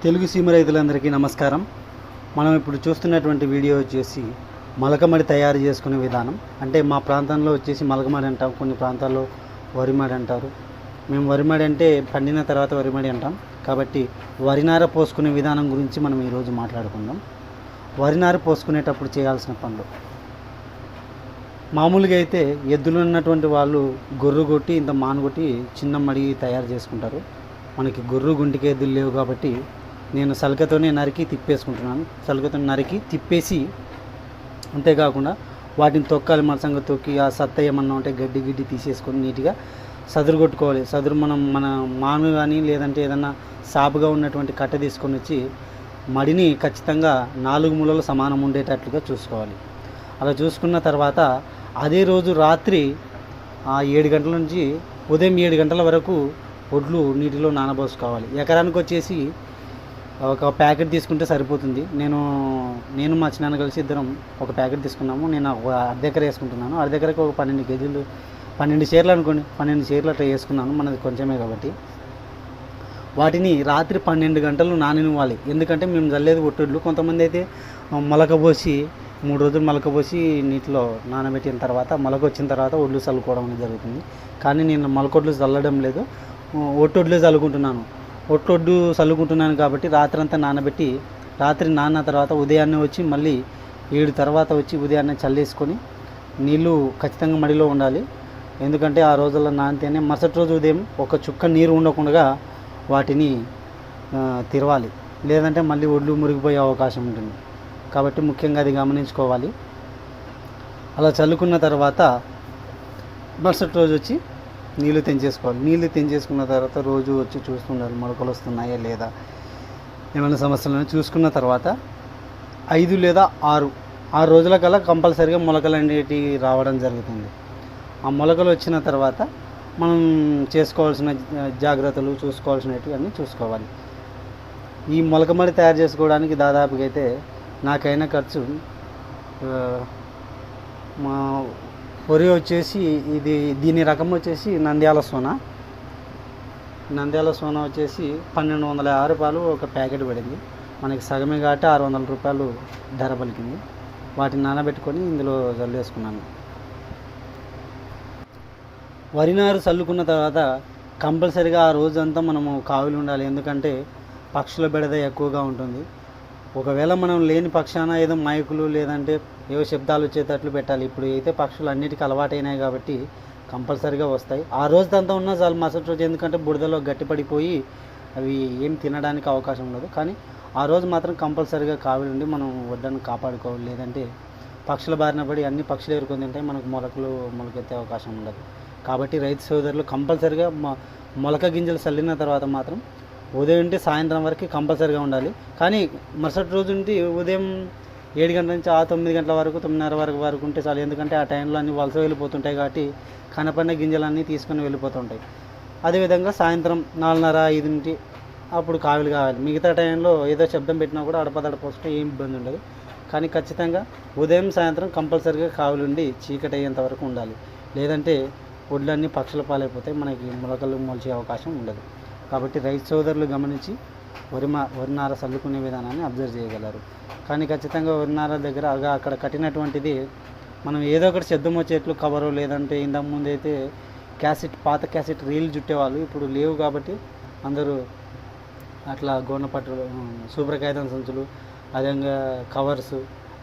తెలుగు సీమ రైతులందరికీ నమస్కారం. మనం ఇప్పుడు చూస్తున్నటువంటి వీడియో వచ్చేసి మలకమడి తయారు చేసుకునే విధానం. అంటే మా ప్రాంతంలో వచ్చేసి మలకమడి అంటాం, కొన్ని ప్రాంతాల్లో వరిమడి అంటారు. మేము వరిమడి అంటే పండిన తర్వాత వరిమడి అంటాం. కాబట్టి వరినార పోసుకునే విధానం గురించి మనం ఈరోజు మాట్లాడుకుందాం. వరినార పోసుకునేటప్పుడు చేయాల్సిన పనులు, మామూలుగా అయితే ఎద్దులు ఉన్నటువంటి వాళ్ళు గొర్రు కొట్టి ఇంత మానుగొట్టి చిన్న మడి తయారు చేసుకుంటారు. మనకి గొర్రు గుంటికి ఎద్దులు లేవు కాబట్టి నేను సలికతోనే నరికి తిప్పేసుకుంటున్నాను. సలికతో నరికి తిప్పేసి, అంతేకాకుండా వాటిని తొక్కాలి, మరసంగా తొక్కి ఆ సత్త ఏమన్నా ఉంటే గడ్డి తీసేసుకొని నీట్గా సదురు కొట్టుకోవాలి. సదురు మన మాను కానీ లేదంటే ఏదన్నా సాపుగా ఉన్నటువంటి కట్ట తీసుకొని వచ్చి మడిని ఖచ్చితంగా 4 మూలలు సమానం ఉండేటట్లుగా చూసుకోవాలి. అలా చూసుకున్న తర్వాత అదే రోజు రాత్రి 7 గంటల నుంచి ఉదయం 7 గంటల వరకు ఒడ్లు నీటిలో నానబోసుకోవాలి. ఎకరానికి వచ్చేసి ఒక ప్యాకెట్ తీసుకుంటే సరిపోతుంది. నేను మా చిన్నాన్న కలిసి ఇద్దరం ఒక ప్యాకెట్ తీసుకున్నాము. నేను ఒక అర్ధెకర వేసుకుంటున్నాను. అర్ధెకరకు ఒక 12 కేజీలు, 12 చీరలు అనుకోండి, 12 చీరలు అట్లా వేసుకున్నాను. మనది కొంచెమే కాబట్టి వాటిని రాత్రి 12 గంటలు నాననివ్వాలి. ఎందుకంటే మేము చల్లేది ఒట్టొడ్లు. కొంతమంది అయితే మొలకబోసి 3 రోజులు మొలకబోసి నీటిలో నానబెట్టిన తర్వాత మొలక వచ్చిన తర్వాత ఒడ్లు చల్లుకోవడం అనేది జరుగుతుంది. కానీ నేను మొలకొడ్లు చల్లడం లేదు, ఒట్టొడ్లే చల్లుకుంటున్నాను. ఒట్టొడ్డు చల్లుకుంటున్నాను కాబట్టి రాత్రంతా నానబెట్టి, రాత్రి నాన్న తర్వాత ఉదయాన్నే వచ్చి మళ్ళీ 7 తర్వాత వచ్చి ఉదయాన్నే చల్లేసుకొని నీళ్ళు ఖచ్చితంగా మడిలో ఉండాలి. ఎందుకంటే ఆ రోజుల్లో నానితేనే మరుసటి రోజు ఉదయం ఒక చుక్క నీరు ఉండకుండా వాటిని తిరవాలి, లేదంటే మళ్ళీ ఒడ్లు మురిగిపోయే అవకాశం ఉంటుంది. కాబట్టి ముఖ్యంగా అది గమనించుకోవాలి. అలా చల్లుకున్న తర్వాత మరుసటి రోజు వచ్చి నీళ్ళు తెంచేసుకోవాలి. నీళ్ళు తెంచేసుకున్న తర్వాత రోజు వచ్చి చూస్తుండాలి మొలకలు వస్తున్నాయా లేదా, ఏమైనా సమస్యలను చూసుకున్న తర్వాత 5 లేదా 6 రోజుల కల్లా కంపల్సరీగా మొలకలు అనేటివి రావడం జరుగుతుంది. ఆ మొలకలు వచ్చిన తర్వాత మనం చేసుకోవాల్సిన జాగ్రత్తలు, చూసుకోవాల్సినవి అన్నీ చూసుకోవాలి. ఈ మొలకమడి తయారు చేసుకోవడానికి దాదాపుగా అయితే నాకైన ఖర్చు, మా వరి వచ్చేసి దీని రకం వచ్చేసి నంద్యాల సోనా వచ్చేసి 1250 రూపాయలు ఒక ప్యాకెట్ పడింది. మనకి సగమే కాబట్టి 600 రూపాయలు ధర పలికింది. వాటిని నానబెట్టుకొని ఇందులో చల్లేసుకున్నాను. వరినారు చల్లుకున్న తర్వాత కంపల్సరీగా ఆ రోజంతా మనము కావులు ఉండాలి. ఎందుకంటే పక్షుల బెడద ఎక్కువగా ఉంటుంది. ఒకవేళ మనం లేని పక్షాన ఏదో మైకులు లేదంటే ఏవో శబ్దాలు వచ్చేటట్లు పెట్టాలి. ఇప్పుడు అయితే పక్షులు అన్నిటికీ అలవాటైనాయి కాబట్టి కంపల్సరీగా వస్తాయి. ఆ రోజంతా ఉన్నా చాలు మరుసటి రోజు, ఎందుకంటే బురదలో గట్టిపడిపోయి అవి ఏం తినడానికి అవకాశం ఉండదు. కానీ ఆ రోజు మాత్రం కంపల్సరీగా కావిలి ఉండి మనం వడ్డను కాపాడుకోవాలి. లేదంటే పక్షుల బారిన పడి అన్ని పక్షులు ఎరుకొని తింటాయి, మనకు మొలకెత్తే అవకాశం ఉండదు. కాబట్టి రైతు సోదరులు కంపల్సరీగా మొలక గింజలు చల్లిన తర్వాత మాత్రం ఉదయం నుండి సాయంత్రం వరకు కంపల్సరీగా ఉండాలి. కానీ మరుసటి రోజు నుండి ఉదయం 7 గంటల నుంచి 9 గంటల వరకు, 9:30 వరకు ఉంటే చాలు. ఎందుకంటే ఆ టైంలో అన్నీ వలస వెళ్ళిపోతుంటాయి కాబట్టి కనపడిన గింజలన్నీ తీసుకొని వెళ్ళిపోతుంటాయి. అదేవిధంగా సాయంత్రం 4:30, 5 నుండి అప్పుడు కావిలి కావాలి. మిగతా టైంలో ఏదో శబ్దం పెట్టినా కూడా అడపదడప వస్తే ఏం ఇబ్బంది ఉండదు. కానీ ఖచ్చితంగా ఉదయం సాయంత్రం కంపల్సరీగా కావిలి ఉండి చీకటి అయ్యేంత వరకు ఉండాలి. లేదంటే ఒడ్లన్నీ పక్షుల పాలైపోతాయి, మనకి మొలకలు మొలిచే అవకాశం ఉండదు. కాబట్టి రైతు సోదరులు గమనించి వరినార చల్లుకునే విధానాన్ని అబ్జర్వ్ చేయగలరు. కానీ ఖచ్చితంగా వరినార దగ్గర అక్కడ కట్టినటువంటిది మనం ఏదో ఒకటి శబ్దం వచ్చేట్లు కవరు, లేదంటే ఇంతకుముందు అయితే పాత క్యాసెట్ రీల్ చుట్టేవాళ్ళు. ఇప్పుడు లేవు కాబట్టి అందరూ అట్లా గోనపట్టు, సూపర్ కాగితం సంచులు, అదేవిధంగా కవర్స్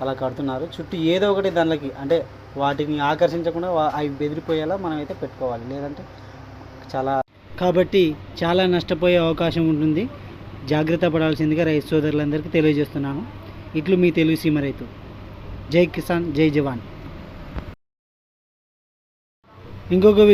అలా కడుతున్నారు. చుట్టూ ఏదో ఒకటి దానికి, అంటే వాటిని ఆకర్షించకుండా అవి బెదిరిపోయేలా మనం అయితే పెట్టుకోవాలి. లేదంటే చాలా నష్టపోయే అవకాశం ఉంటుంది. జాగ్రత్త పడాల్సిందిగా రైతు సోదరులందరికీ తెలియజేస్తున్నాను. ఇట్లు మీ తెలుగు సీమ రైతు. జై కిసాన్, జై జవాన్. ఇంకొక